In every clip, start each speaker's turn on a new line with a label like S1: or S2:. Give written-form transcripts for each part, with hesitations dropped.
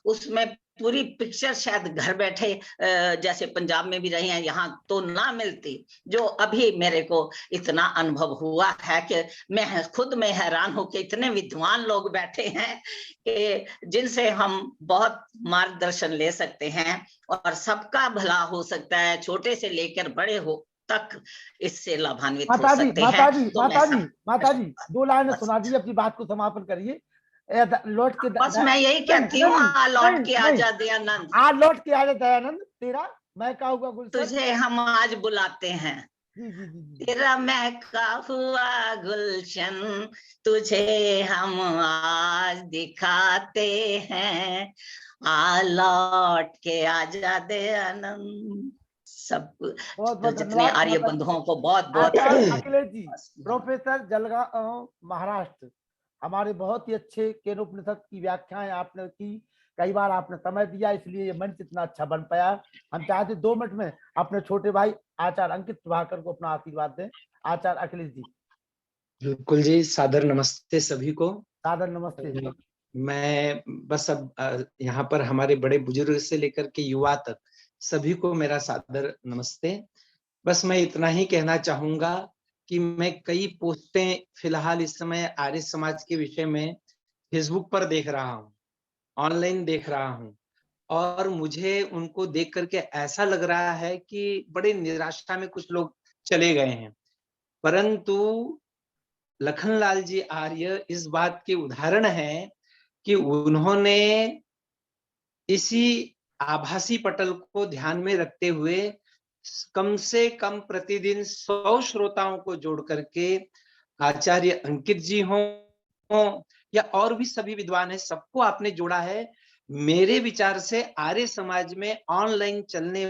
S1: उसमें पूरी पिक्चर शायद घर बैठे जैसे पंजाब में भी रहे हैं, यहाँ तो ना मिलती, जो अभी मेरे को इतना अनुभव हुआ है कि मैं खुद में हैरान हूं कि इतने विद्वान लोग बैठे हैं कि जिनसे हम बहुत मार्गदर्शन ले सकते हैं और सबका भला हो सकता है, छोटे से लेकर बड़े हो तक इससे लाभान्वित हो
S2: माताजी
S1: सकते हैं।
S2: माताजी
S1: तो
S2: माताजी
S1: मैं
S2: माताजी 2 लाइनें
S1: बस
S2: सुना दीजिए, अपनी बात को समापन करिए। लौट के
S1: बस मैं यही
S2: नहीं
S1: कहती हूँ,
S2: नहीं
S1: लौट के
S2: नहीं,
S1: आजा दयानंद,
S2: आज लौट के आ जाए दयानंद तेरा महका हुआ गुलशन।
S1: तुझे हम आज बुलाते हैं,
S2: जी जी जी जी।
S1: तेरा महका हुआ गुलशन तुझे हम आज दिखाते हैं, आ लौट के आजा दयानंद। सब
S2: बहुत बहुत
S1: जितने
S2: धन्यवाद
S1: आर्य
S2: माताजी।
S1: बंधुओं को बहुत बहुत
S2: आचार्य अखिलेश जी, प्रोफेसर जलगांव महाराष्ट्र, हमारे बहुत ही अच्छे केनोपनिषद की व्याख्याएं आपने की। कई बार आपने समय दिया, इसलिए ये मंच इतना अच्छा बन पाया। हम चाहते 2 मिनट में अपने छोटे भाई आचार्य अंकित प्रभाकर को अपना आशीर्वाद दें। आचार्य अखिलेश जी।
S3: बिल्कुल जी, सादर नमस्ते सभी को।
S2: सादर नमस्ते।
S3: मैं बस अब यहाँ पर हमारे बड़े बुजुर्ग से लेकर के युवा तक सभी को मेरा सादर नमस्ते। बस मैं इतना ही कहना चाहूंगा कि मैं कई पोस्टें फिलहाल इस समय आर्य समाज के विषय में फेसबुक पर देख रहा हूँ, ऑनलाइन देख रहा हूँ, और मुझे उनको देख करके ऐसा लग रहा है कि बड़े निराशा में कुछ लोग चले गए हैं। परंतु लखनलाल जी आर्य इस बात के उदाहरण हैं कि उन्होंने इसी आभासी पटल को ध्यान में रखते हुए कम से कम प्रतिदिन 100 श्रोताओं को जोड़ करके आचार्य अंकित जी हों या और भी सभी विद्वान हैं, सबको आपने जोड़ा है। मेरे विचार से आर्य समाज में ऑनलाइन चलने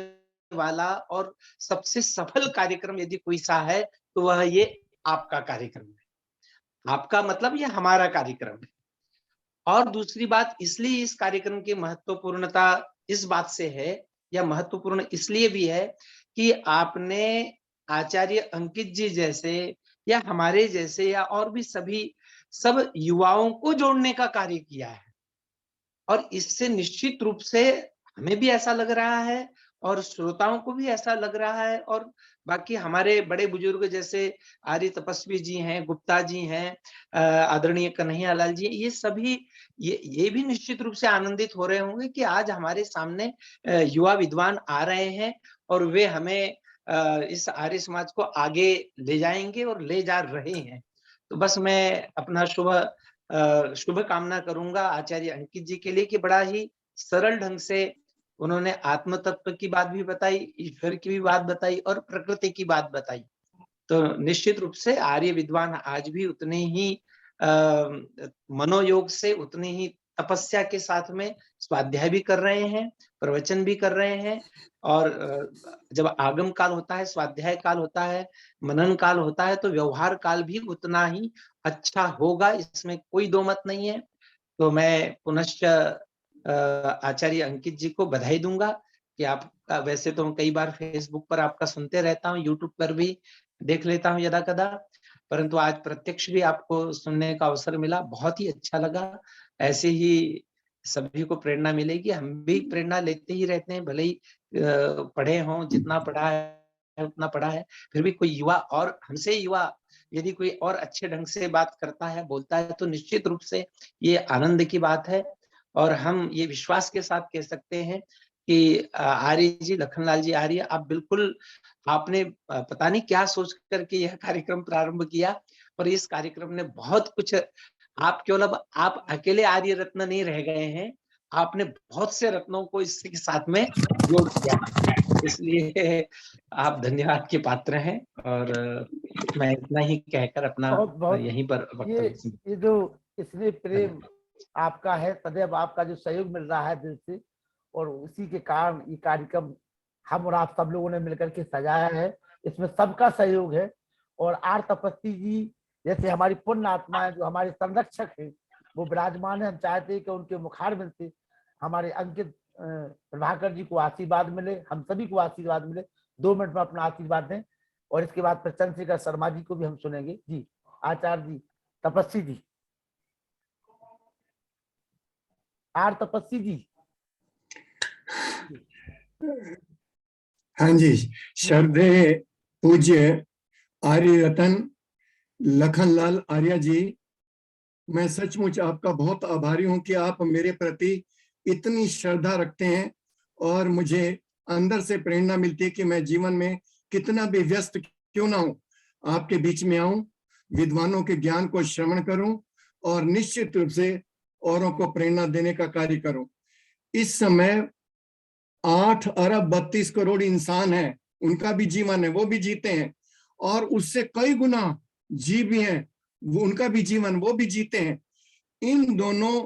S3: वाला और सबसे सफल कार्यक्रम यदि कोई सा है तो वह ये आपका कार्यक्रम है। आपका मतलब ये हमारा कार्यक्रम है। और दूसरी बात, इसलिए इस कार्यक्रम की महत्वपूर्णता इस बात से है, या महत्वपूर्ण इसलिए भी है कि आपने आचार्य अंकित जी जैसे या हमारे जैसे या और भी सभी सब युवाओं को जोड़ने का कार्य किया है। और इससे निश्चित रूप से हमें भी ऐसा लग रहा है और श्रोताओं को भी ऐसा लग रहा है, और बाकी हमारे बड़े बुजुर्ग जैसे आर्य तपस्वी जी हैं, गुप्ता जी हैं, आदरणीय कन्हैयालाल जी, ये सभी ये भी निश्चित रूप से आनंदित हो रहे होंगे कि आज हमारे सामने युवा विद्वान आ रहे हैं और वे हमें इस आर्य समाज को आगे ले जाएंगे और ले जा रहे हैं। तो बस मैं अपना शुभ कामना करूंगा आचार्य अंकित जी के लिए कि बड़ा ही सरल ढंग से उन्होंने आत्म तत्व की बात भी बताई, ईश्वर की भी बात बताई और प्रकृति की बात बताई। तो निश्चित रूप से आर्य विद्वान आज भी उतने ही मनोयोग से, उतनी ही तपस्या के साथ में स्वाध्याय भी कर रहे हैं, प्रवचन भी कर रहे हैं। और जब आगम काल होता है, स्वाध्याय काल होता है, मनन काल होता है, तो व्यवहार काल भी उतना ही अच्छा होगा, इसमें कोई दो मत नहीं है। तो मैं पुनश्च आचार्य अंकित जी को बधाई दूंगा कि आप, वैसे तो कई बार फेसबुक पर आपका सुनते रहता हूँ, यूट्यूब पर भी देख लेता हूँ यदा कदा, परंतु आज प्रत्यक्ष भी आपको सुनने का अवसर मिला, बहुत ही अच्छा लगा। ऐसे ही सभी को प्रेरणा मिलेगी, हम भी प्रेरणा लेते ही रहते हैं, भले ही पढ़े हों, जितना पढ़ा है उतना पढ़ा है, फिर भी कोई युवा और हमसे युवा यदि कोई और अच्छे ढंग से बात करता है, बोलता है, तो निश्चित रूप से ये आनंद की बात है। और हम ये विश्वास के साथ कह सकते हैं कि आर्य जी, लखनलाल जी आर्य, आप बिल्कुल, आपने पता नहीं क्या सोच करके यह कार्यक्रम प्रारंभ किया, पर इस कार्यक्रम ने बहुत कुछ, आप केवल अब आप अकेले आर्य रत्न नहीं रह गए हैं, आपने बहुत से रत्नों को इसके साथ में जोड़ दिया, इसलिए आप धन्यवाद के पात्र हैं। और मैं इतना ही कहकर अपना
S2: बहुत बहुत
S3: यहीं पर
S2: ये जो इसमें प्रेम आपका है, सदैव आपका जो सहयोग मिल रहा है दिल से, और उसी के कारण ये कार्यक्रम हम और आप सब लोगों ने मिलकर के सजाया है। इसमें सबका सहयोग है। और आर तपस्वी जी जैसे हमारी पुण्य आत्मा है, जो हमारे संरक्षक है, वो विराजमान है। हम चाहते हैं कि उनके मुखार मिलते हमारे अंकित प्रभाकर जी को आशीर्वाद मिले, हम सभी को आशीर्वाद मिले। 2 मिनट में अपना आशीर्वाद दें, और इसके बाद फिर चंद्रशेखर शर्मा जी को भी हम सुनेंगे। जी आचार्य जी, तपस्वी जी, आर तपस्वी जी।
S4: हाँ जी, श्रद्धेय पूज्य आर्य रतन लखनलाल आर्य जी, मैं सचमुच आपका बहुत आभारी हूं कि आप मेरे प्रति इतनी श्रद्धा रखते हैं और मुझे अंदर से प्रेरणा मिलती है कि मैं जीवन में कितना भी व्यस्त क्यों ना हूं, आपके बीच में आऊं, विद्वानों के ज्ञान को श्रवण करूं और निश्चित रूप से औरों को प्रेरणा देने का कार्य करूं। इस समय 8 अरब 32 करोड़ इंसान हैं, उनका भी जीवन है, वो भी जीते हैं, और उससे कई गुना जीव भी हैं, वो उनका भी जीवन वो भी जीते हैं। इन दोनों